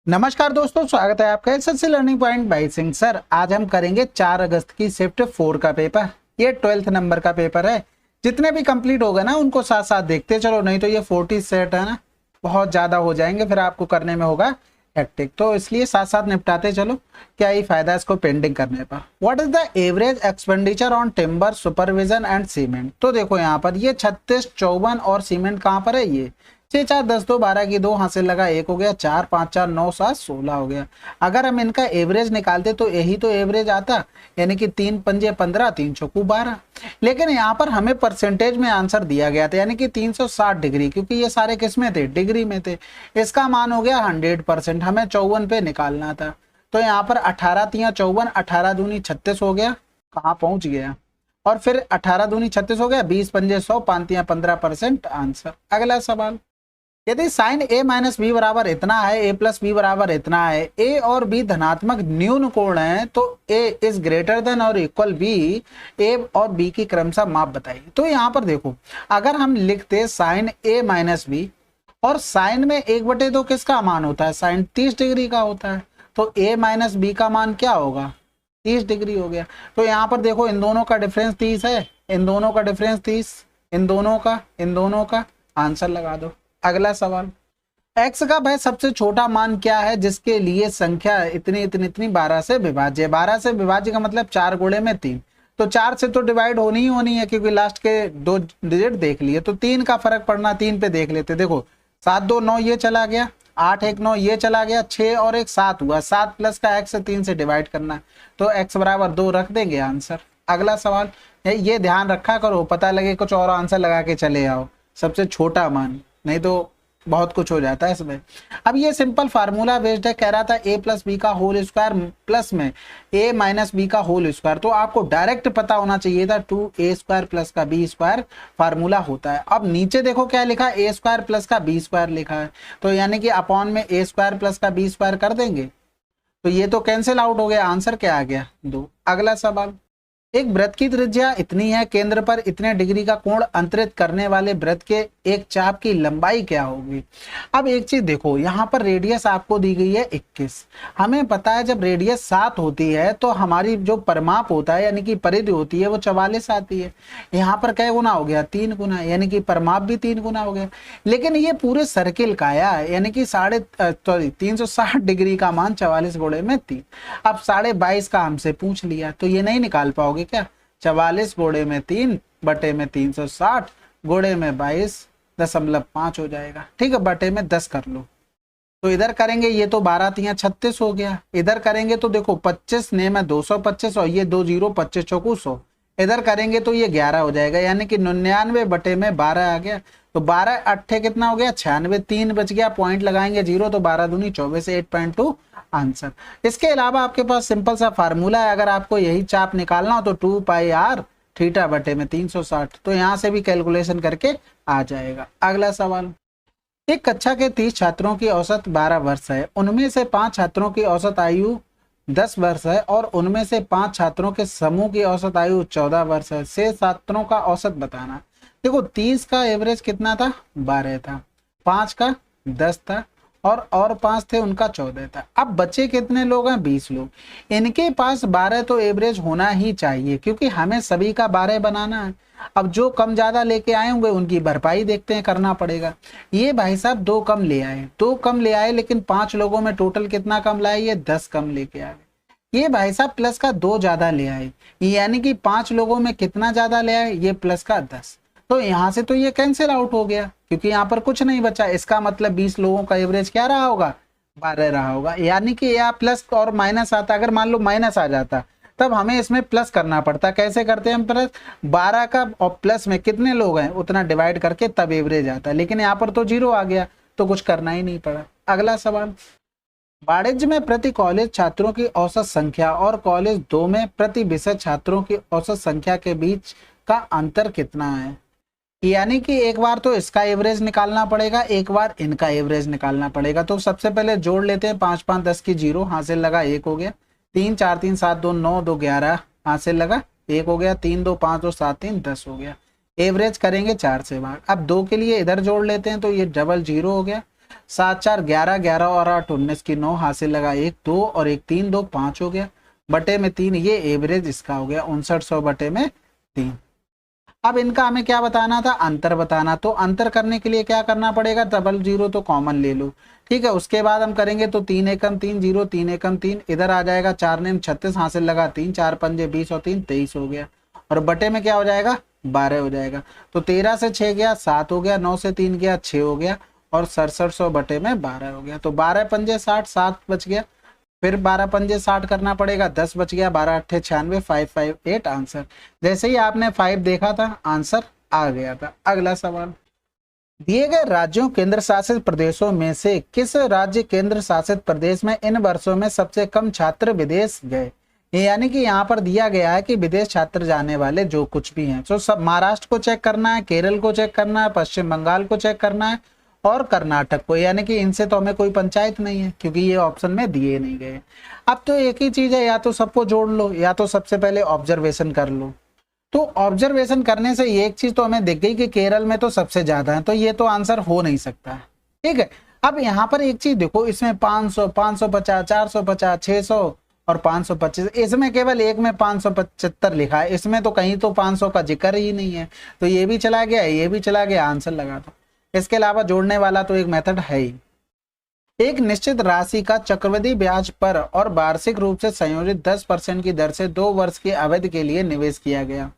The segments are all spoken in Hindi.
नमस्कार दोस्तों, स्वागत है आपका SSC learning point by Singh sir. आज हम करेंगे 4 अगस्त की शिफ्ट 4 का पेपर। ये 12th नंबर का पेपर है। जितने भी कंप्लीट होगा ना उनको साथ साथ देखते चलो, नहीं तो ये 40 सेट है ना, बहुत ज्यादा हो जाएंगे, फिर आपको करने में होगा हेक्टिक। तो इसलिए साथ साथ निपटाते चलो, क्या ही फायदा इसको पेंडिंग करने पर। What is the average expenditure on timber supervision and cement. तो देखो यहाँ पर ये 36, 54 और सीमेंट कहाँ पर है, ये 6, 4, 10, 2, 12 की 2 हासिल लगा 1 हो गया, 4, 5, 4, 9, 7, 16 हो गया। अगर हम इनका एवरेज निकालते तो यही तो एवरेज आता, यानी कि 3 पंजे 15, 3 चौकू 12। लेकिन यहाँ पर हमें परसेंटेज में आंसर दिया गया था, यानी कि 360 डिग्री, क्योंकि ये सारे किस में थे, डिग्री में थे। इसका मान हो गया 100%। हमें 54 पे निकालना था, तो यहाँ पर 18 तिया 54, 18 दूनी 36 हो गया, कहाँ पहुंच गया, और फिर 18 दूनी 36 हो गया, 20 पंजे 100, 5 तिया 15% आंसर। अगला सवाल, यदि साइन ए माइनस बी बराबर इतना है, ए प्लस बी बराबर इतना है, ए और बी धनात्मक न्यून कोण है, तो ए इज ग्रेटर देन और इक्वल बी, ए और बी की क्रमशः माप बताइए। तो यहाँ पर देखो, अगर हम लिखते साइन ए माइनस बी, और साइन में 1/2 किसका मान होता है, साइन 30 डिग्री का होता है, तो ए माइनस बी का मान क्या होगा, 30 डिग्री हो गया। तो यहाँ पर देखो, इन दोनों का डिफरेंस 30 है, इन दोनों का डिफरेंस 30, इन दोनों का आंसर लगा दो। अगला सवाल, x का भाई सबसे छोटा मान क्या है जिसके लिए संख्या इतनी इतनी इतनी 12 से विभाज्य। 12 से विभाज्य का मतलब 4 गुणे में 3, तो 4 से तो डिवाइड होनी ही होनी है, क्योंकि लास्ट के 2 डिजिट देख लिए, तो 3 का फर्क पड़ना, 3 पे देख लेते। देखो 7 2 9 ये चला गया, 8 1 9 ये चला गया, 6 और 1 7 हुआ, 7 प्लस का x से 3 से डिवाइड करना, तो x बराबर 2 रख देंगे आंसर। अगला सवाल, ये ध्यान रखा करो, पता लगे कुछ और आंसर लगा के चले आओ, सबसे छोटा मान, नहीं तो बहुत कुछ हो जाता है इसमें। अब ये सिंपल फार्मूला बेस्ड है, कह रहा था ए प्लस बी का होल स्क्वायर प्लस में ए माइनस बी का होल स्क्वायर, तो आपको डायरेक्ट पता होना चाहिए था 2a स्क्वायर प्लस का b स्क्वायर फार्मूला होता है। अब नीचे देखो क्या लिखा है, a स्क्वायर प्लस का b स्क्वायर लिखा है, तो यानी कि अपॉन में a स्क्वायर प्लस का b स्क्वायर कर देंगे, तो ये तो कैंसिल आउट हो गया, आंसर क्या आ गया 2। अगला सवाल, एक वृत्त की त्रिज्या इतनी है, केंद्र पर इतने डिग्री का कोण अंतरित करने वाले वृत्त के एक चाप की लंबाई क्या होगी। अब एक चीज देखो, यहाँ पर रेडियस आपको दी गई है 21। हमें पता है जब रेडियस 7 होती है तो हमारी जो परिमाप होता है, यानी कि परिधि होती है, वो 44 आती है। यहाँ पर क्या गुना हो गया, 3 गुना, यानी कि परिमाप भी 3 गुना हो गया। लेकिन ये पूरे सर्किल का है, यानी कि 360 डिग्री का मान 44 गुणे में 3। अब 22.5 का हमसे पूछ लिया, तो ये नहीं निकाल पाओगे क्या, 44 गुणे में 3 बटे में 360 गुणे में 22.5 हो जाएगा, ठीक है, बटे में 10 कर लो। तो इधर करेंगे, ये तो 12 तिया 36 हो गया, इधर करेंगे तो देखो 25 ने में 225 और ये 2 0 25 चौकू 100, इधर करेंगे तो ये 11 हो जाएगा, यानी कि 99 बटे में 12 आ गया। तो 12 अट्ठे कितना हो गया 96, 3 बच गया, पॉइंट लगाएंगे 0, तो 12 दूनी 24, 8.2 आंसर। इसके अलावा आपके पास सिंपल सा फार्मूला है, अगर आपको यही चाप निकालना हो तो 2 पाई r थीटा बटे में 360, तो यहां से भी कैलकुलेशन करके आ जाएगा। अगला सवाल, एक कक्षा के 30 छात्रों की औसत 12 वर्ष है, उनमें से 5 छात्रों की औसत आयु 10 वर्ष है और उनमें से 5 छात्रों के समूह की औसत आयु 14 वर्ष है, से छात्रों का औसत बताना। देखो 30 का एवरेज कितना था, 12 था, 5 का 10 था, और 5 थे उनका 14 था। अब बचे कितने लोग हैं, 20 लोग। इनके पास 12 तो एवरेज होना ही चाहिए, क्योंकि हमें सभी का 12 बनाना है। अब जो कम ज्यादा लेके आए होंगे उनकी भरपाई देखते हैं, करना पड़ेगा। ये भाई साहब 2 कम ले आए, 2 कम ले आए, लेकिन 5 लोगों में टोटल कितना कम लाए, ये 10 कम लेके आए। ये भाई साहब प्लस का 2 ज्यादा ले आए, यानी कि 5 लोगों में कितना ज्यादा ले आए, ये प्लस का 10। तो यहां से तो ये कैंसिल आउट हो गया, क्योंकि यहाँ पर कुछ नहीं बचा। इसका मतलब 20 लोगों का एवरेज क्या रहा होगा, 12 रहा होगा। यानी कि या प्लस और माइनस आता, अगर मान लो माइनस आ जाता तब हमें इसमें प्लस करना पड़ता। कैसे करते हैं हम प्लस, 12 का और प्लस में कितने लोग हैं उतना डिवाइड करके तब एवरेज आता है, लेकिन यहाँ पर तो 0 आ गया, तो कुछ करना ही नहीं पड़ा। अगला सवाल, वाणिज्य में प्रति कॉलेज छात्रों की औसत संख्या और कॉलेज 2 में प्रति विषय छात्रों की औसत संख्या के बीच का अंतर कितना है। यानी कि एक बार तो इसका एवरेज निकालना पड़ेगा, एक बार इनका एवरेज निकालना पड़ेगा। तो सबसे पहले जोड़ लेते हैं, 5 5 10 की 0 हासिल लगा 1 हो गया, 3 4 3 7 2 9 2 11 हासिल लगा 1 हो गया, 3 2 5 2 7 3 10 हो गया। एवरेज करेंगे 4 से भाग। अब 2 के लिए इधर जोड़ लेते हैं, तो ये डबल 0 हो गया, 7 4 11, 11 और 8 19 की 9 हासिल लगा 1 2 और 1 3 2 5 हो गया, बटे में 3, ये एवरेज इसका हो गया 5900 बटे में 3। अब इनका हमें क्या बताना था, अंतर बताना। तो अंतर करने के लिए क्या करना पड़ेगा, डबल जीरो तो कॉमन ले लो, ठीक है। उसके बाद हम करेंगे तो 3 एकम 3 0, 3 एकम 3, इधर आ जाएगा 4 नेम 36 हासिल लगा 3, 4 पंजे 20 और 3 23 हो गया, और बटे में क्या हो जाएगा 12 हो जाएगा। तो 13 से 6 गया 7 हो गया, 9 से 3 गया 6 हो गया, और 6700 बटे में 12 हो गया। तो 12 पंजे 60, 7 बच गया, फिर 12 पंजे 60 करना पड़ेगा, 10 बच गया, 12 अट्ठे 96, 558 आंसर। जैसे ही आपने 5 देखा था आंसर आ गया था। अगला सवाल, दिए गए राज्यों केंद्र शासित प्रदेशों में से किस राज्य केंद्र शासित प्रदेश में इन वर्षों में सबसे कम छात्र विदेश गए। यानी कि यहाँ पर दिया गया है कि विदेश छात्र जाने वाले जो कुछ भी हैं, तो सब महाराष्ट्र को चेक करना है, केरल को चेक करना है, पश्चिम बंगाल को चेक करना है और कर्नाटक को। यानी कि इनसे तो हमें कोई पंचायत नहीं है क्योंकि ये ऑप्शन में दिए नहीं गए। अब तो एक ही चीज है, या तो सबको जोड़ लो या तो सबसे पहले ऑब्जर्वेशन कर लो। तो ऑब्जर्वेशन करने से एक चीज तो हमें दिख गई कि केरल में तो सबसे ज्यादा है, तो ये तो आंसर हो नहीं सकता है, ठीक है। अब यहाँ पर एक चीज देखो, इसमें 500, 550, 450, 600 और 525, इसमें केवल एक में 575 लिखा है, इसमें तो कहीं तो 500 का जिक्र ही नहीं है। तो ये भी चला गया, ये भी चला गया, आंसर लगा दो। इसके अलावा जोड़ने वाला तो एक मेथड है ही। एक निश्चित राशि का चक्रवृद्धि ब्याज पर और वार्षिक रूप से संयोजित 10% की दर से 2 वर्ष की अवधि के लिए निवेश किया गया।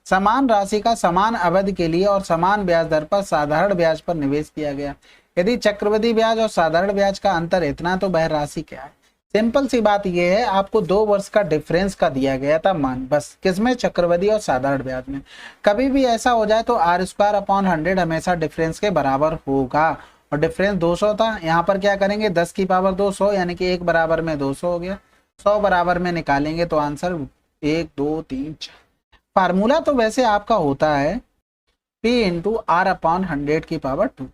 समान राशि का समान अवधि के लिए और समान ब्याज दर पर साधारण ब्याज पर निवेश किया गया। यदि चक्रवृद्धि ब्याज और साधारण ब्याज का अंतर इतना तो वह राशि क्या है। सिंपल सी बात यह है, आपको 2 वर्ष का डिफरेंस का दिया गया था मान, बस किसमें, चक्रवृद्धि और साधारण ब्याज में। कभी भी ऐसा हो जाए तो r² / 100 हमेशा डिफरेंस के बराबर होगा, और डिफरेंस 200 था, यहाँ पर क्या करेंगे 10 की पावर 2 100, यानी कि 1 बराबर में 200 हो गया। 100 बराबर में निकालेंगे तो आंसर 1 2 3 4। फार्मूला तो वैसे आपका होता है P × r/100 की पावर 2।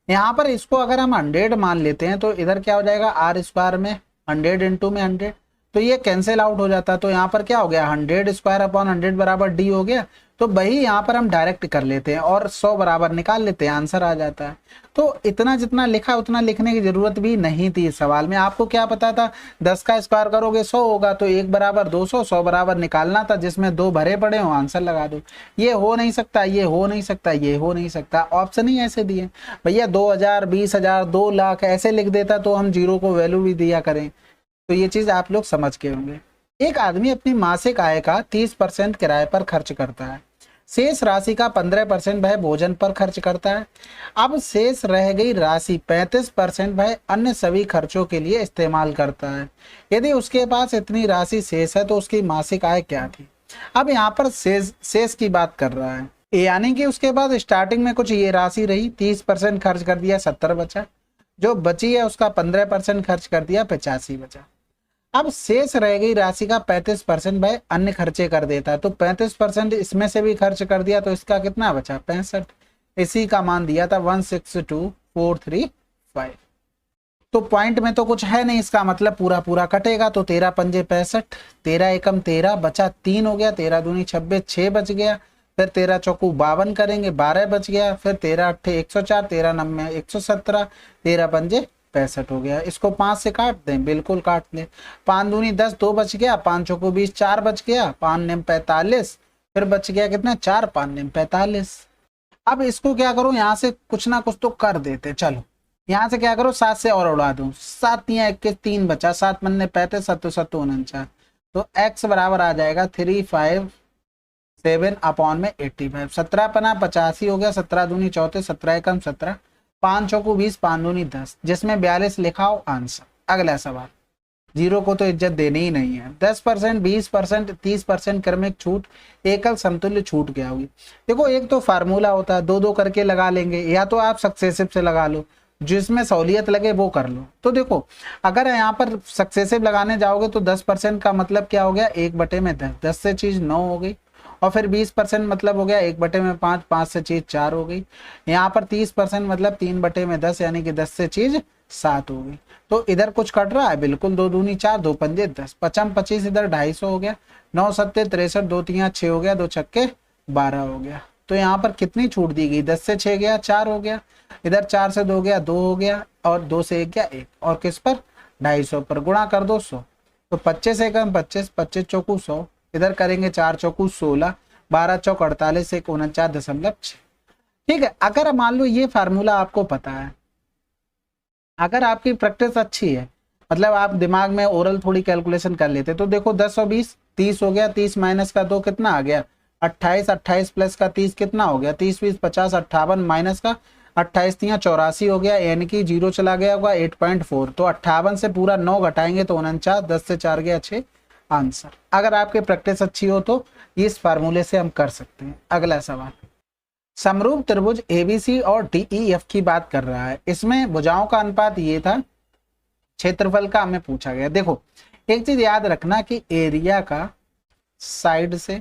यहाँ पर इसको अगर हम 100 मान लेते हैं तो इधर क्या हो जाएगा, r² में 100 × में 100, तो ये कैंसिल आउट हो जाता है। तो यहाँ पर क्या हो गया, 100² / 100 बराबर d हो गया। तो वही यहाँ पर हम डायरेक्ट कर लेते हैं और 100 बराबर निकाल लेते हैं, आंसर आ जाता है। तो इतना जितना लिखा उतना लिखने की जरूरत भी नहीं थी इस सवाल में। आपको क्या पता था 10 का स्क्वायर करोगे 100 होगा, तो 1 बराबर 200, 100 बराबर निकालना था जिसमें 2 भरे पड़े हो, आंसर लगा दो। ये हो नहीं सकता, ये हो नहीं सकता, ये हो नहीं सकता, ऑप्शन ही ऐसे दिए भैया। 2000, 20,000, 2 लाख ऐसे लिख देता तो हम जीरो को वैल्यू भी दिया करें। तो ये चीज आप लोग समझ के होंगे। एक आदमी अपनी मासिक आय का 30% किराए पर खर्च करता है, शेष राशि का 15% वह भोजन पर खर्च करता है। अब शेष रह गई राशि 35% वह अन्य सभी खर्चों के लिए इस्तेमाल करता है। यदि उसके पास इतनी राशि शेष है तो उसकी मासिक आय क्या थी। अब यहाँ पर शेष की बात कर रहा है, यानी कि उसके पास स्टार्टिंग में कुछ ये राशि रही, 30% खर्च कर दिया, 70 बचा, जो बची है उसका 15% खर्च कर दिया, 85 बचा। अब शेष रह गई राशि का 35% भाई अन्य खर्चे कर देता है, तो 35% इसमें से भी खर्च कर दिया, तो इसका कितना बचा, 65। इसी का मान दिया था 162,435। तो पॉइंट में तो कुछ है नहीं, इसका मतलब पूरा पूरा कटेगा। तो 13 पंजे 65, 13 एकम 13 बचा, 3 हो गया, 13 दूनी 26, 6 बच गया, फिर 13 चौकू 52 करेंगे, 12 बच गया, फिर 13 अट्ठे 104, 13 नम्मे 117, 13 पंजे 65 हो गया। इसको 5 से काट दें, बिल्कुल काट लें। 5 दूनी 10, 2 बच गया, 5 चौको 20, 4 बच गया, 5 नेम 45, फिर बच गया कितना, 4, 5 नेम 45। अब इसको क्या करो, यहाँ से कुछ ना कुछ तो कर देते। चलो यहाँ से क्या करो, 7 से और उड़ा दो, 7 या 21, 3 बचा, 7 पन्ने 35, 7 7 49, तो x बराबर आ जाएगा 357/85। 17 पना 85 हो गया, 17 दूनी 34, 17 एकम 17, 5 चौको 20, 5 दूनी 10, जिसमें 42 लिखाओ आंसर। अगला सवाल, जीरो को तो इज्जत देनी ही नहीं है। 10%, 20%, 30% क्रमिक छूट, एकल समतुल्य छूट क्या होगी। देखो एक तो फार्मूला होता है, 2 करके लगा लेंगे, या तो आप सक्सेसिव से लगा लो, जिसमें सहूलियत लगे वो कर लो। तो देखो अगर यहाँ पर सक्सेसिव लगाने जाओगे तो 10% का मतलब क्या हो गया, 1/10, 10 से चीज 9 हो गई, और फिर 20% मतलब हो गया 1/5, 5 से चीज 4 हो गई। यहाँ पर 30% मतलब 3/10, यानी कि 10 से चीज 7 हो गई। तो इधर कुछ कट रहा है, बिल्कुल, 2 दूनी 4, 2 पंजे 10, 55 25, इधर 250 हो गया, 9 7 63, 2 3 6 हो गया, 2 छक्के 12 हो गया। तो यहाँ पर कितनी छूट दी गई, 10 से 6 गया 4 हो गया, इधर 4 से 2 गया 2 हो गया, और 2 से 1 गया 1, और किस पर 250 पर गुणा कर दो 100, तो 25 से कम 25, 25 चौकू 100, इधर करेंगे 4 चौकू 16, 12 चौक 48, 49.6। ठीक है, अगर मान लो ये फार्मूला आपको पता है, अगर आपकी प्रैक्टिस अच्छी है, मतलब आप दिमाग में ओरल थोड़ी कैलकुलेशन कर लेते, तो देखो 10 और 20 30 हो गया, 30 माइनस का 2 कितना आ गया 28, 28 प्लस का 30 कितना हो गया 30 20 50 58 माइनस का 28 3 84 हो गया, यानी कि 0 चला गया होगा 8.4, तो 58 से पूरा 9 घटाएंगे तो 49, 10 से 4 गया 6 आंसर। अगर आपकी प्रैक्टिस अच्छी हो तो इस फार्मूले से हम कर सकते हैं। अगला सवाल, समरूप त्रिभुज एबीसी और डीईएफ की बात कर रहा है, इसमें भुजाओं का अनुपात ये था, क्षेत्रफल का हमें पूछा गया। देखो एक चीज याद रखना कि एरिया का साइड से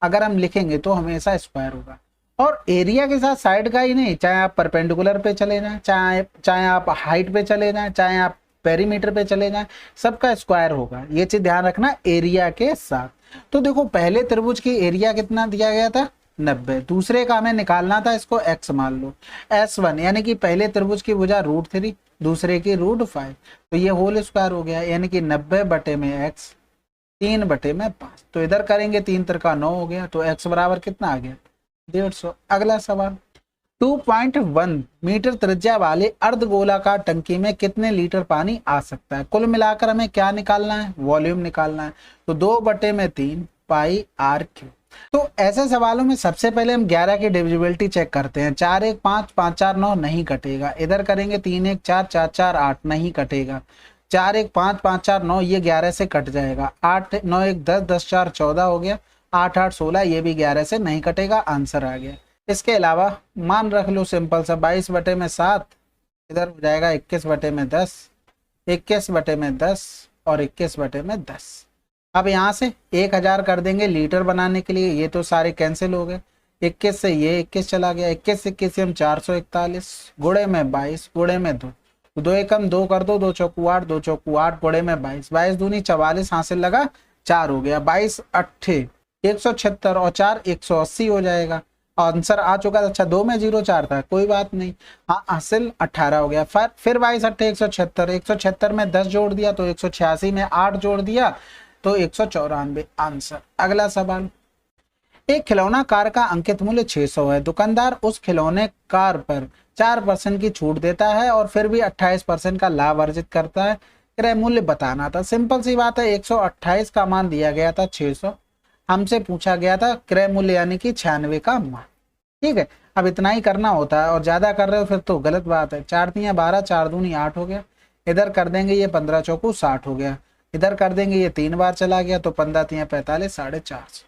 अगर हम लिखेंगे तो हमेशा स्क्वायर होगा, और एरिया के साथ साइड का ही नहीं, चाहे आप परपेंडिकुलर पे चले जाएं, चाहे आप हाइट पे चले जाएं, चाहे आप पेरीमीटर पे चले जाएं, सबका स्क्वायर होगा, ये चीज ध्यान रखना एरिया के साथ। तो देखो पहले त्रिभुज की एरिया कितना दिया गया था 90, दूसरे का हमें निकालना था, इसको x मान लो, S1 यानी कि पहले त्रिभुज की भुजा √3, दूसरे की √5, तो ये होल स्क्वायर हो गया, यानी कि 90 बटे में x 3 बटे में 5, तो इधर करेंगे 3 3 9 हो गया, तो x बराबर कितना आ गया 150। अगला सवाल, 2.1 मीटर त्रिज्या वाले अर्धगोलाकार टंकी में कितने लीटर पानी आ सकता है। कुल मिलाकर हमें क्या निकालना है, वॉल्यूम निकालना है, तो 2 बटे में 3 पाई आर क्यू। तो ऐसे सवालों में सबसे पहले हम 11 की डिविजिबिलिटी चेक करते हैं, 4 1 5 5 4 9 नहीं कटेगा, इधर करेंगे 3 1 4 4 4 8 नहीं कटेगा, 4 1 5 5 4 9 ये 11 से कट जाएगा, 8 9 1 10 10 4 14 हो गया, 8 8 16 ये भी 11 से नहीं कटेगा, आंसर आ गया। इसके अलावा मान रख लो सिंपल सा 22 बटे में 7, इधर हो जाएगा 21 बटे में 10, 21 बटे में 10 और 21 बटे में 10। अब यहाँ से 1000 कर देंगे लीटर बनाने के लिए, ये तो सारे कैंसिल हो गए, 21 से ये 21 चला गया, 21 से 21 से हम 441 गुणे में 22 गुणे में 2, 2 एकम 2 कर दो, 2 चौकू 8 2 चौकू 8 गुणे में 22, 22 दूनी 44 हासिल लगा 4 हो गया, 22 8 176 और 4 180 हो जाएगा, आंसर आ चुका। अच्छा 2 में 0 4 था, कोई बात नहीं, हाँ हासिल 18 हो गया। फिर 22 8 176, 176 में 10 जोड़ दिया तो 186 में 8 जोड़ दिया तो 194 आंसर। अगला सवाल, एक खिलौना कार का अंकित मूल्य 600 है, दुकानदार उस खिलौने कार पर 4% की छूट देता है और फिर भी 28% का लाभ अर्जित करता है, क्रय मूल्य बताना था। सिंपल सी बात है, 128 का मान दिया गया था 600, हमसे पूछा गया था क्रय मूल्य यानी कि 96 का मान। ठीक है, अब इतना ही करना होता है और ज्यादा कर रहे हो फिर तो गलत बात है। 4 3 12 4 दूनी 8 हो गया, इधर कर देंगे ये 15 चौकू 60 हो गया, इधर कर देंगे ये 3 बार चला गया तो 15 3 45 450।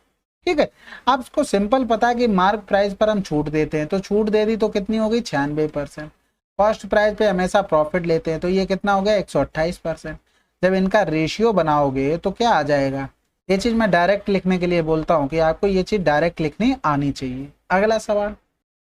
ठीक है, आप इसको सिंपल पता है कि मार्क प्राइस पर हम छूट देते हैं, तो छूट दे दी तो कितनी हो गई 96%। कॉस्ट प्राइस पे हमेशा प्रॉफिट लेते हैं, तो ये कितना हो गया 128%। जब इनका रेशियो बनाओगे तो क्या आ जाएगा, ये चीज मैं डायरेक्ट लिखने के लिए बोलता हूँ कि आपको ये चीज डायरेक्ट लिखनी आनी चाहिए। अगला सवाल,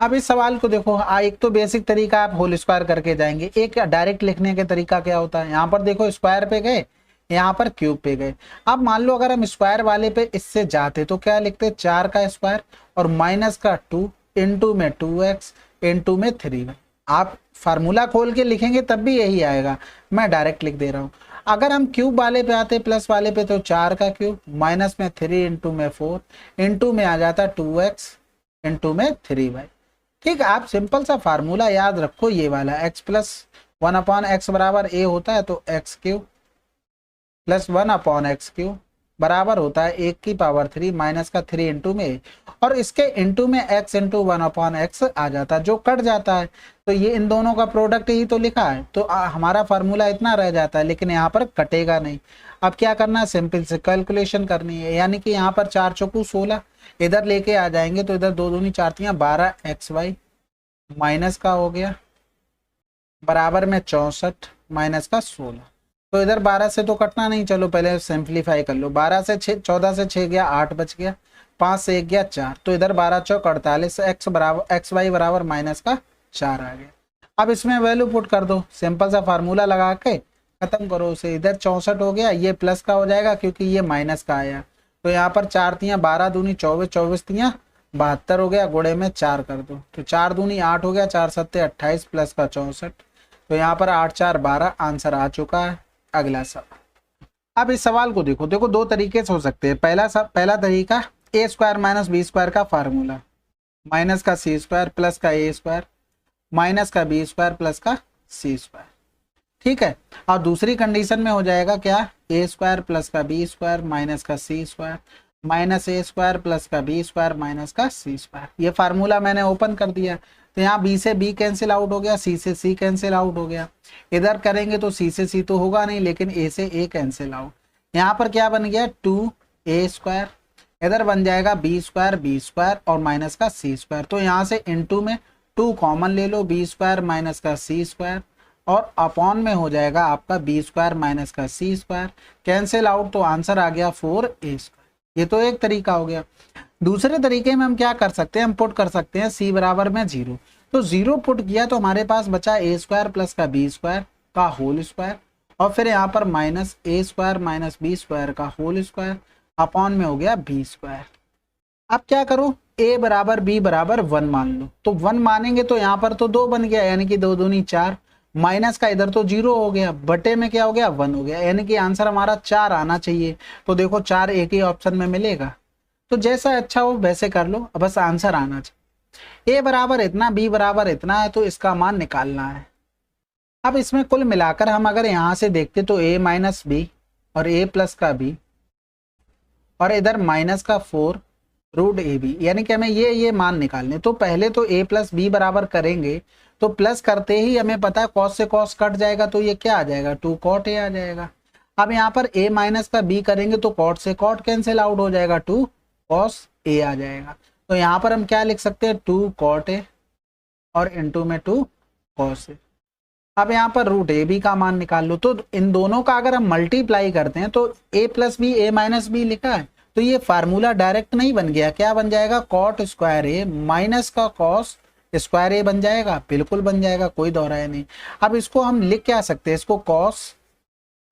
अब इस सवाल को देखो, एक तो बेसिक तरीका आप होल स्क्वायर करके जाएंगे, एक डायरेक्ट लिखने का तरीका क्या होता है, यहाँ पर देखो स्क्वायर पे गए, यहाँ पर क्यूब पे गए। अब मान लो अगर हम स्क्वायर वाले पे इससे जाते तो क्या लिखते, 4 का स्क्वायर और माइनस का 2 इंटू में 2x इंटू में 3y। आप फार्मूला खोल के लिखेंगे तब भी यही आएगा, मैं डायरेक्ट लिख दे रहा हूँ। अगर हम क्यूब वाले पे आते प्लस वाले पे, तो 4 का क्यूब माइनस में 3 इंटू में 4 इंटू में आ जाता 2x इंटू में 3y। ठीक है, आप सिंपल सा फार्मूला याद रखो, ये वाला x प्लस 1/x बराबर a होता है, तो x cube plus 1/x cube बराबर होता है 1 की पावर 3 माइनस का 3 इंटू में, और इसके इंटू में x इंटू 1/x आ जाता है, जो कट जाता है, तो ये इन दोनों का प्रोडक्ट ही तो लिखा है, तो हमारा फार्मूला इतना रह जाता है, लेकिन यहाँ पर कटेगा नहीं। अब क्या करना है, सिंपल से कैलकुलेशन करनी है, यानी कि यहाँ पर 4 चौकू 16 इधर लेके आ जाएंगे, तो इधर 2 दूनी 4 3 12xy माइनस का हो गया बराबर में 64 माइनस का 16, तो इधर 12 से तो कटना नहीं, चलो पहले सिंप्लीफाई कर लो। 12 से 6 14 से 6 गया 8 बच गया, 5 से 1 गया 4, तो इधर 12 चौक 48, एक्स वाई बराबर माइनस का 4 आ गया। अब इसमें वैल्यू पुट कर दो, सिंपल सा फार्मूला लगा के खत्म करो उसे। इधर 64 हो गया, ये प्लस का हो जाएगा क्योंकि ये माइनस का आया, तो यहाँ पर 4 3 12 दूनी 24, 24 3 72 हो गया, गुणे में 4 कर दो तो 4 दूनी 8 हो गया, 4 सत्ते 28 प्लस का 64। तो यहाँ पर 8 4 12 आंसर आ चुका है। अगला सवाल। अब इस सवाल को देखो, देखो दो तरीके से हो सकते हैं। पहला तरीका ए स्क्वायर माइनस बी स्क्वायर का फार्मूला, माइनस का सी स्क्वायर प्लस का ए स्क्वायर माइनस का बी स्क्वायर प्लस का सी स्क्वायर, ठीक है। और दूसरी कंडीशन में हो जाएगा क्या, ए स्क्वायर प्लस का बी स्क्वायर माइनस का सी स्क्वायर माइनस ए स्क्वायर प्लस का बी स्क्वायर माइनस का सी स्क्वायर। ये फार्मूला मैंने ओपन कर दिया, तो यहाँ बी से बी कैंसिल आउट हो गया, सी से सी कैंसिल आउट हो गया। इधर करेंगे तो सी से सी तो होगा नहीं, लेकिन ए से ए कैंसिल आउट। यहाँ पर क्या बन गया 2a स्क्वायर, इधर बन जाएगा बी स्क्वायर और माइनस का सी स्क्वायर। तो यहाँ से इनटू में 2 कॉमन ले लो, बी स्क्वायर माइनस का सी स्क्वायर और अपॉन में हो जाएगा आपका बी स्क्वायर माइनस का सी स्क्वायर, कैंसिल आउट तो आंसर आ गया 4a स्क्वायर। ये तो एक तरीका हो गया। दूसरे तरीके में हम क्या कर सकते हैं, हम पुट कर सकते हैं c बराबर में 0। तो 0 पुट किया तो हमारे पास बचा a स्क्वायर प्लस का बी स्क्वायर का होल स्क्वायर और फिर यहाँ पर minus a square minus B square का होल स्क्वायर अपॉन में हो गया बी स्क्वायर। अब क्या करो, a बराबर b बराबर 1 मान लो। तो 1 मानेंगे तो यहाँ पर तो 2 बन गया, यानी कि 2 दूनी 4, माइनस का इधर तो 0 हो गया, बटे में क्या हो गया 1 हो गया, यानी कि आंसर हमारा 4 आना चाहिए। तो देखो 4 एक ही ऑप्शन में मिलेगा, तो जैसा अच्छा हो वैसे कर लो, बस आंसर आना चाहिए। a बराबर इतना, b बराबर इतना है, तो इसका मान निकालना है। अब इसमें कुल मिलाकर हम अगर यहाँ से देखते तो a माइनस बी और a प्लस का b और इधर माइनस का 4 रूट ए बी, यानी कि हमें ये मान निकालने। तो पहले तो a प्लस बी बराबर करेंगे, तो प्लस करते ही हमें पता है कॉस से कॉस कट जाएगा, तो ये क्या आ जाएगा 2 कॉट ए आ जाएगा। अब यहाँ पर a माइनस का b करेंगे तो कॉट से कॉट कैंसिल आउट हो जाएगा, 2 कॉस ए आ जाएगा। तो यहाँ पर हम क्या लिख सकते हैं 2 कॉट ए और इनटू में 2 कॉस ए। अब यहाँ पर रूट ए बी का मान निकाल लो। तो इन दोनों का अगर हम मल्टीप्लाई करते हैं तो a plus B a minus B लिखा है, तो ये फार्मूला डायरेक्ट नहीं बन गया, क्या बन जाएगा कॉट स्क्वायर ए माइनस का कॉस स्क्वायर ए बन जाएगा, बिल्कुल बन जाएगा, कोई दोहराया नहीं। अब इसको हम लिख क्या सकते हैं, इसको कॉस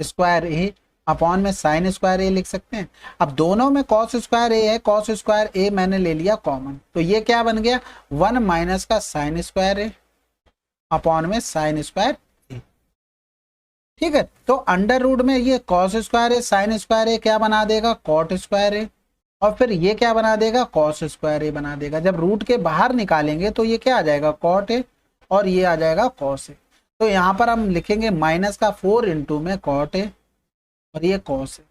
स्क्वायर ए अपॉन में साइन स्क्वायर ए लिख सकते हैं। अब दोनों में कॉस स्क्वायर ए है, कॉस स्क्वायर ए मैंने ले लिया कॉमन, तो ये क्या बन गया 1 माइनस का साइन स्क्वायर ए अपॉन में साइन स्क्वायर ए, ठीक है। तो अंडर रूट में ये कॉस स्क्वायर ए साइन स्क्वायर ए क्या बना देगा कॉट स्क्वायर ए, और फिर ये क्या बना देगा कॉस स्क्वायर ए बना देगा। जब रूट के बाहर निकालेंगे तो ये क्या आ जाएगा कॉट ए और ये आ जाएगा कॉस ए। तो यहाँ पर हम लिखेंगे माइनस का 4 इंटू में कॉट ए और ये कॉस है,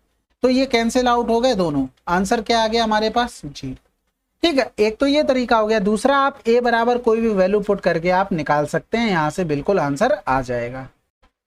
तो ये कैंसिल आउट हो गए दोनों, आंसर क्या आ गया हमारे पास 0, ठीक है। एक तो ये तरीका हो गया। दूसरा आप a बराबर कोई भी वैल्यू पुट करके आप निकाल सकते हैं, यहाँ से बिल्कुल आंसर आ जाएगा।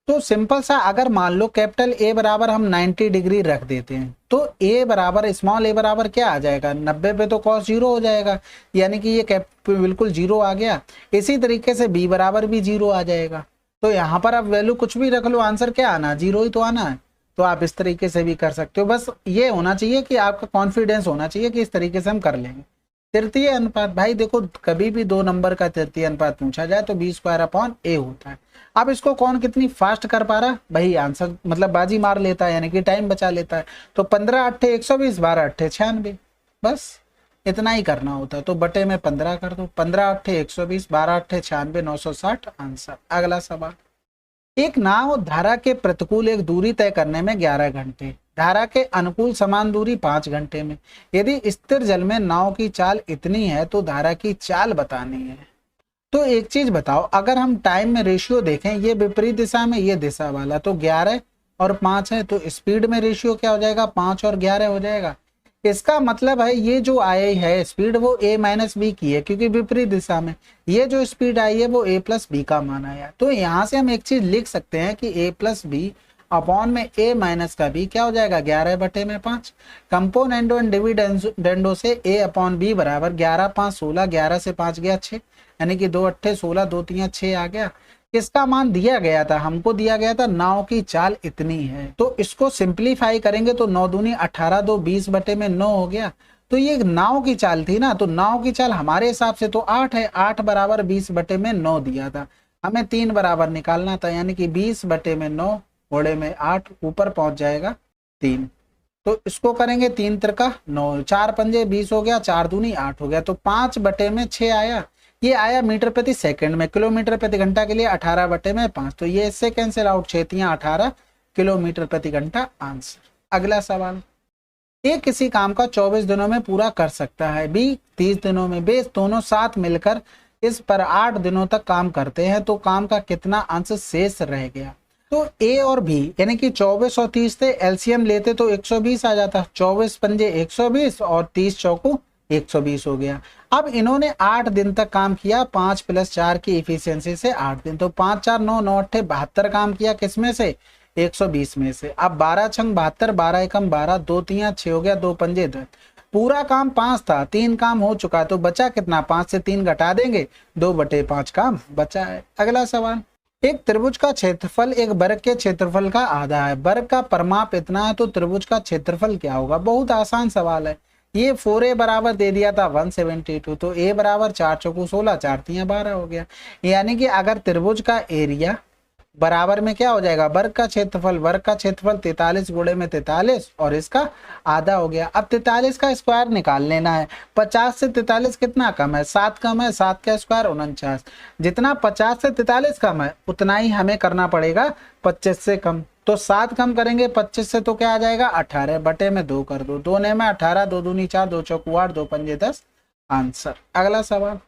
तो सिंपल सा, अगर मान लो कैपिटल A बराबर हम 90 डिग्री रख देते हैं तो a बराबर स्मॉल a बराबर क्या आ जाएगा 90 पे तो कॉस 0 हो जाएगा, यानी कि ये बिल्कुल 0 आ गया। इसी तरीके से b बराबर भी 0 आ जाएगा। तो यहाँ पर आप वैल्यू कुछ भी रख लो, आंसर क्या आना 0 ही तो आना है। तो आप इस तरीके से भी कर सकते हो, बस ये होना चाहिए कि आपका कॉन्फिडेंस होना चाहिए कि इस तरीके से हम कर लेंगे। तृतीय अनुपात, भाई देखो कभी भी 2 नंबर का तृतीय अनुपात पूछा जाए तो b स्क्वायर अपॉन a होता है। अब इसको कौन कितनी फास्ट कर पा रहा, भाई आंसर मतलब बाजी मार लेता है, यानी कि टाइम बचा लेता है। तो 15 अट्ठे 120 12 अट्ठे 96, बस इतना ही करना होता है। तो बटे में 15 कर दो, 15 अट्ठे 120 12 अट्ठे 96 960 आंसर। अगला सवाल, एक नाव धारा के प्रतिकूल एक दूरी तय करने में 11 घंटे, धारा के अनुकूल समान दूरी 5 घंटे में। यदि स्थिर जल में नाव की चाल इतनी है तो धारा की चाल बतानी है। तो एक चीज बताओ, अगर हम टाइम में रेशियो देखें, ये विपरीत दिशा में ये दिशा वाला, तो 11 और 5 है, तो स्पीड में रेशियो क्या हो जाएगा 5 और 11 हो जाएगा। इसका मतलब है ये जो आई है स्पीड वो a माइनस बी की है, क्योंकि विपरीत दिशा में ये जो स्पीड आई है वो a प्लस बी का मान आया। तो यहाँ से हम एक चीज लिख सकते हैं कि a प्लस बी अपॉन में a माइनस का b क्या हो जाएगा 11 बटे में 5। कंपोनेंडो एंड डिविडेंडो से a अपॉन b बराबर 11 5 16, 11 से 5 गया 6, यानी कि 2 अट्ठे 16 2 3 6 आ गया। किसका मान दिया गया था, हमको दिया गया था नाव की चाल इतनी है। तो इसको सिंप्लीफाई करेंगे तो 9 दूनी 18 2 20 बटे में 9 हो गया। तो ये नाव की चाल थी ना, तो नाव की चाल हमारे हिसाब से तो 8 है, 8 बराबर 20 बटे में 9 दिया था, हमें 3 बराबर निकालना था, यानी कि 20 बटे में 9 घोड़े में 8 ऊपर पहुंच जाएगा 3। तो इसको करेंगे 3 त्रिका 9, 4 पंजे 20 हो गया, 4 दूनी 8 हो गया, तो 5/6 आया। ये आया मीटर प्रति सेकंड में। किलोमीटर प्रति घंटा के लिए 18/5, तो ये इससे कैंसिल आउट, 6×18 किलोमीटर प्रति घंटा आंसर। अगला सवाल, ए किसी काम का 24 दिनों में पूरा कर सकता है, बी 30 दिनों में, बे दोनों साथ मिलकर इस पर 8 दिनों तक काम करते हैं, तो काम का कितना अंश शेष रह गया। तो ए और बी यानी कि 24 और 30 से एलसीएम लेते तो 120 आ जाता, 24 पंजे 120 और 30 चौको 120 हो गया। अब इन्होंने 8 दिन तक काम किया, 5 + 4 की इफिशियंसी से 8 दिन, तो 5 4 9 9 8 72 काम किया, किसमें से 120 में से। अब 12 छंग 72, 12 एकम 12, 2 3 6 हो गया, 2 पंजे 10। पूरा काम 5 था, 3 काम हो चुका, तो बचा कितना, 5 से 3 घटा देंगे, 2/5 काम बचा है। अगला सवाल, एक त्रिभुज का क्षेत्रफल एक वर्ग के क्षेत्रफल का आधा है, वर्ग का परिमाप इतना है, तो त्रिभुज का क्षेत्रफल क्या होगा। बहुत आसान सवाल है। ये 4a बराबर दे दिया था 172, तो a बराबर 4 चौको 16, 4 3 12 हो गया। यानी कि अगर त्रिभुज का एरिया बराबर में क्या हो जाएगा, वर्ग का क्षेत्रफल, वर्ग का क्षेत्रफल 43 गुणे में 43 और इसका आधा हो गया। अब 43 का स्क्वायर निकाल लेना है। 50 से 43 कितना कम है, 7 कम है, 7 का स्क्वायर 49। जितना 50 से 43 कम है उतना ही हमें करना पड़ेगा 25 से कम, तो 7 कम करेंगे 25 से तो क्या आ जाएगा 18/2 कर दो, 2 ने में 18, 2 दूनी 4, 2 चौको 8, 2 पंजे 10 आंसर। अगला सवाल,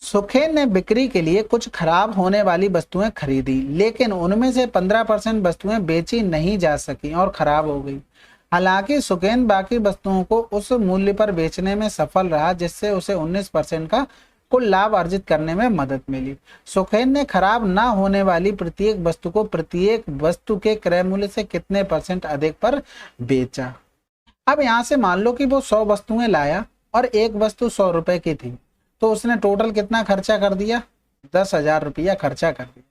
सुखेन ने बिक्री के लिए कुछ खराब होने वाली वस्तुएं खरीदी, लेकिन उनमें से 15% वस्तुएं बेची नहीं जा सकी और खराब हो गई। हालांकि सुखेन बाकी वस्तुओं को उस मूल्य पर बेचने में सफल रहा जिससे उसे 19% का कुल लाभ अर्जित करने में मदद मिली। सुखेन ने खराब ना होने वाली प्रत्येक वस्तु को प्रत्येक वस्तु के क्रय मूल्य से कितने % अधिक पर बेचा। अब यहाँ से मान लो कि वो 100 वस्तुएं लाया और एक वस्तु 100 रुपए की थी, तो उसने टोटल कितना खर्चा कर दिया, 10,000 रुपया खर्चा कर दिया।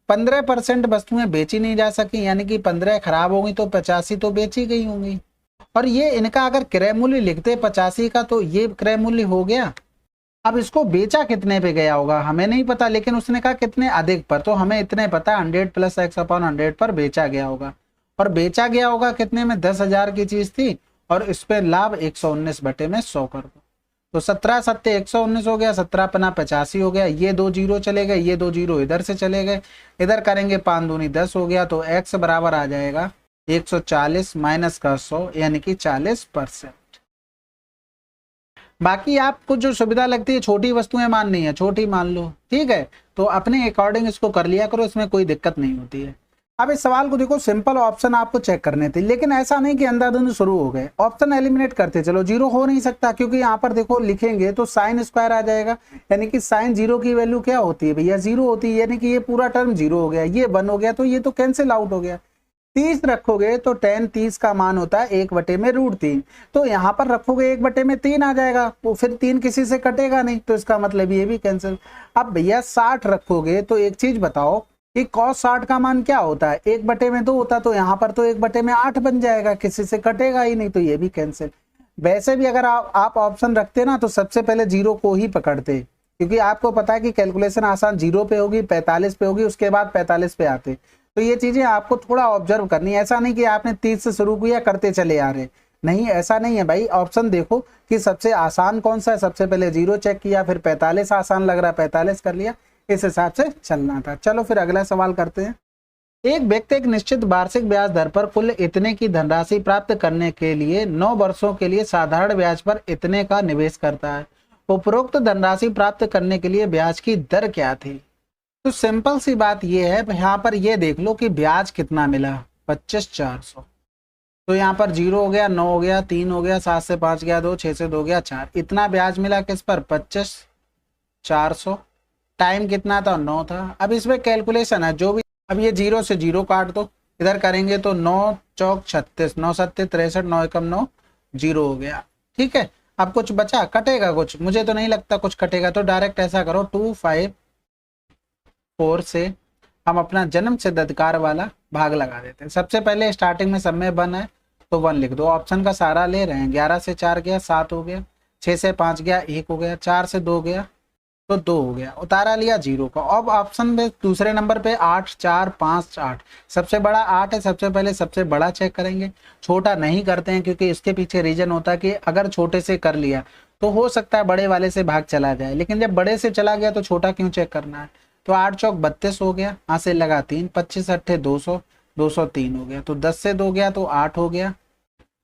15% वस्तुएं बेची नहीं जा सकी, यानी कि 15 खराब हो गई, तो 85 तो बेची गई होंगी। और ये इनका अगर क्रय मूल्य लिखते 85 का, तो ये क्रय मूल्य हो गया। अब इसको बेचा कितने पे गया होगा हमें नहीं पता, लेकिन उसने कहा कितने अधिक पर, तो हमें इतने पता 100 + x/100 पर बेचा गया होगा। और बेचा गया होगा कितने में, 10,000 की चीज थी और इस पे लाभ 119/100 कर दो, तो 17 7 119 हो गया, 17 × 85 हो गया। ये 2 जीरो चले गए, ये 2 जीरो इधर से चले गए, इधर करेंगे 5 दूनी 10 हो गया, तो x बराबर आ जाएगा 140 माइनस का 100 यानी कि 40%। बाकी आपको जो सुविधा लगती है, छोटी वस्तुएं माननी है छोटी मान लो, ठीक है, तो अपने अकॉर्डिंग इसको कर लिया करो, इसमें कोई दिक्कत नहीं होती है। अब इस सवाल को देखो, सिंपल ऑप्शन आपको चेक करने थे, लेकिन ऐसा नहीं कि अंधाधुंध शुरू हो गए, ऑप्शन एलिमिनेट करते चलो। जीरो हो नहीं सकता क्योंकि यहाँ पर देखो लिखेंगे तो साइन स्क्वायर आ जाएगा, यानी कि साइन जीरो की वैल्यू क्या होती है भैया, जीरो होती है, यानी कि ये पूरा टर्म जीरो हो गया, ये 1 हो गया, तो ये तो कैंसिल आउट हो गया। 30 रखोगे तो tan 30 का मान होता है 1/√3, तो यहाँ पर रखोगे 1/3 आ जाएगा, तो फिर 3 किसी से कटेगा नहीं, तो इसका मतलब ये भी कैंसिल। अब भैया 60 रखोगे तो एक चीज बताओ कि cos 60 का मान क्या होता है, 1/2 होता, तो यहाँ पर तो 1/8 बन जाएगा, किसी से कटेगा ही नहीं, तो ये भी कैंसिल। वैसे भी अगर आप ऑप्शन रखते ना तो सबसे पहले जीरो को ही पकड़ते, क्योंकि आपको पता है कि कैलकुलेशन आसान 0 पे होगी, 45 पे होगी, उसके बाद 45 पे आते, तो ये चीजें आपको थोड़ा ऑब्जर्व करनी है। ऐसा नहीं कि आपने 30 से शुरू किया करते चले आ रहे, नहीं ऐसा नहीं है भाई। ऑप्शन देखो कि सबसे आसान कौन सा है, सबसे पहले 0 चेक किया, फिर 45 आसान लग रहा है 45 कर लिया, इस हिसाब से चलना था। चलो फिर अगला सवाल करते हैं। एक व्यक्ति एक निश्चित वार्षिक ब्याज दर पर कुल इतने की धनराशि प्राप्त करने के लिए 9 वर्षों के लिए साधारण ब्याज पर इतने का निवेश करता है। उपरोक्त धनराशि प्राप्त करने के लिए ब्याज की दर क्या थी। तो सिंपल सी बात यह है, यहाँ पर ये देख लो कि ब्याज कितना मिला, 25,400, तो यहाँ पर 0 हो गया, 9 हो गया, 3 हो गया, 7 से 5 गया 2, 6 से 2 गया 4, इतना ब्याज मिला किस पर, 25,400। टाइम कितना था, 9 था। अब इसमें कैलकुलेशन है जो भी, अब ये 0 से 0 काट दो, इधर करेंगे तो 9 चौक 36, 9 7 63, 9 एकम 9, 0 हो गया, ठीक है। अब कुछ बचा, कटेगा कुछ, मुझे तो नहीं लगता कुछ कटेगा, तो डायरेक्ट ऐसा करो 254 से हम अपना जन्म सिद्ध अधिकार वाला भाग लगा देते हैं। सबसे पहले स्टार्टिंग में सब में 1 है तो 1 लिख दो, ऑप्शन का सारा ले रहे हैं। 11 से 4 गया 7 हो गया, 6 से 5 गया 1 हो गया, 4 से 2 गया तो 2 हो गया, उतारा लिया 0 का। अब ऑप्शन में दूसरे नंबर पे 8 4 5 8, सबसे बड़ा 8 है, सबसे पहले सबसे बड़ा चेक करेंगे। छोटा नहीं करते हैं क्योंकि इसके पीछे रीजन होता है कि अगर छोटे से कर लिया तो हो सकता है बड़े वाले से भाग चला जाए, लेकिन जब बड़े से चला गया तो छोटा क्यों चेक करना है। तो 8 चौक 32 हो गया, यहाँ से लगा 3, 25 अट्ठे 200, 203 हो गया। तो 10 से 2 गया तो 8 हो गया,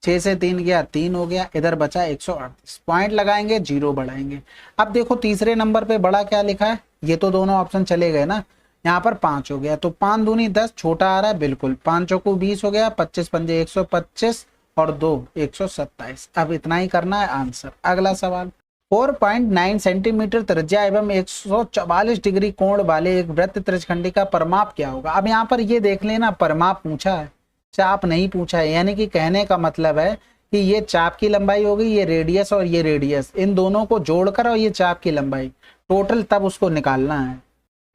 6 से 3 गया 3 हो गया, इधर बचा 138। पॉइंट लगाएंगे, 0 बढ़ाएंगे। अब देखो तीसरे नंबर पे बड़ा क्या लिखा है, ये तो दोनों ऑप्शन चले गए ना, यहाँ पर 5 हो गया। तो 5 दूनी 10, छोटा आ रहा है बिल्कुल, 5 चौको 20 हो गया, 25 पंजे 125 और 2 127। अब इतना ही करना है आंसर। अगला सवाल, 4.9 सेंटीमीटर त्रिज्या एवं 144 डिग्री कोण वाले एक वृत्त त्रिज्यखंडी का परिमाप क्या होगा। अब यहाँ पर ये देख लेना, परिमाप पूछा है, चाप नहीं पूछा है। यानी कि कहने का मतलब है कि ये चाप की लंबाई होगी, ये रेडियस और ये रेडियस, इन दोनों को जोड़कर और ये चाप की लंबाई टोटल, तब उसको निकालना है।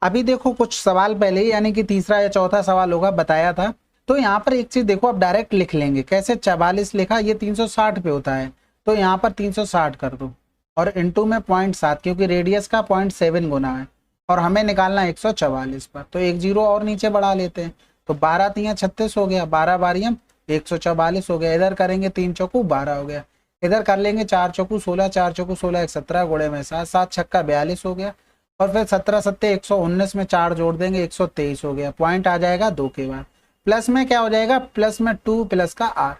अभी देखो कुछ सवाल पहले ही, यानी कि तीसरा या चौथा सवाल होगा, बताया था। तो यहाँ पर एक चीज देखो, अब डायरेक्ट लिख लेंगे। कैसे, 44 लिखा, ये 360 पे होता है, तो यहाँ पर 360 कर दो और इंटू में 0.7, क्योंकि रेडियस का 0.7 गुना है और हमें निकालना है 144 पर। तो एक 0 और नीचे बढ़ा लेते हैं, तो 12 तियां 36 हो गया, 12 बारियम 144 हो गया। इधर करेंगे 3 चौकू 12 हो गया, इधर कर लेंगे 4 चौकू 16, 4 चौकू 16 17 गुणे में 7, 7 छक्का 42 हो गया। और फिर 17 सत्ते 119 में 4 जोड़ देंगे 123 हो गया। पॉइंट आ जाएगा 2 के बाद। प्लस में क्या हो जाएगा, प्लस में 2 प्लस का आर,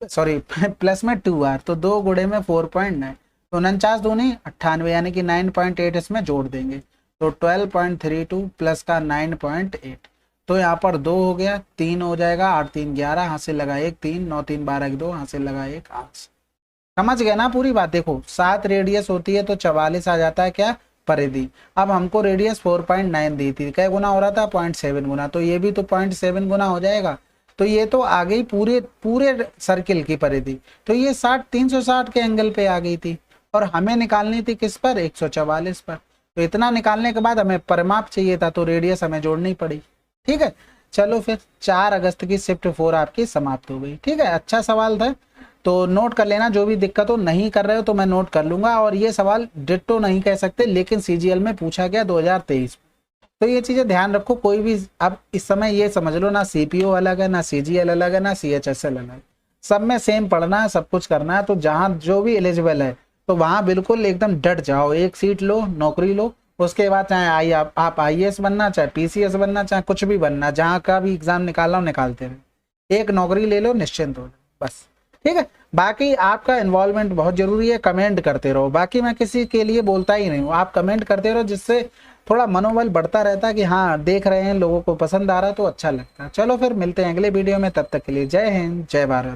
सॉरी प्लस में 2r, तो 2 गुणे में 4.9, तो 49 दूनी 98, यानी कि 9.8 इसमें जोड़ देंगे, तो 12.32 प्लस का 9.8, तो यहाँ पर 2 हो गया, 3 हो जाएगा, 8 3 11, यहाँ से लगा 1 3, 9 3 12 2, यहाँ से लगा 1 8। समझ गए ना पूरी बात। देखो 7 रेडियस होती है तो 44 आ जाता है क्या, परिधि। अब हमको रेडियस 4.9 दी थी, क्या गुना हो रहा था, 0.7 गुना, तो ये भी तो 0.7 गुना हो जाएगा। तो ये तो आ गई पूरे पूरे सर्किल की परिधि। तो ये 360 के एंगल पे आ गई थी और हमें निकालनी थी किस पर, 144 पर। तो इतना निकालने के बाद हमें परिमाप चाहिए था, तो रेडियस हमें जोड़नी पड़ी। ठीक है, चलो फिर 4 अगस्त की शिफ्ट 4 आपकी समाप्त हो गई। ठीक है, अच्छा सवाल था, तो नोट कर लेना। जो भी दिक्कत हो, नहीं कर रहे हो तो मैं नोट कर लूंगा। और ये सवाल डिट्टो नहीं कह सकते, लेकिन सीजीएल में पूछा गया 2023, तो ये चीजें ध्यान रखो। कोई भी अब इस समय ये समझ लो, ना सीपीओ अलग है, ना सीजीएल अलग है, ना सीएचएसएल अलग, सब में सेम पढ़ना है, सब कुछ करना है। तो जहां जो भी एलिजिबल है तो वहां बिल्कुल एकदम डट जाओ, एक सीट लो, नौकरी लो। उसके बाद चाहे आप आईएएस बनना, चाहे पीसीएस बनना, चाहे कुछ भी बनना, जहां का भी एग्जाम निकालना हो निकालते रहे, एक नौकरी ले लो, निश्चिंत हो बस। ठीक है, बाकी आपका इन्वॉल्वमेंट बहुत जरूरी है, कमेंट करते रहो। बाकी मैं किसी के लिए बोलता ही नहीं हूँ, आप कमेंट करते रहो, जिससे थोड़ा मनोबल बढ़ता रहता है कि हाँ देख रहे हैं, लोगों को पसंद आ रहा है, तो अच्छा लगता है। चलो फिर मिलते हैं अगले वीडियो में, तब तक के लिए जय हिंद जय भारत।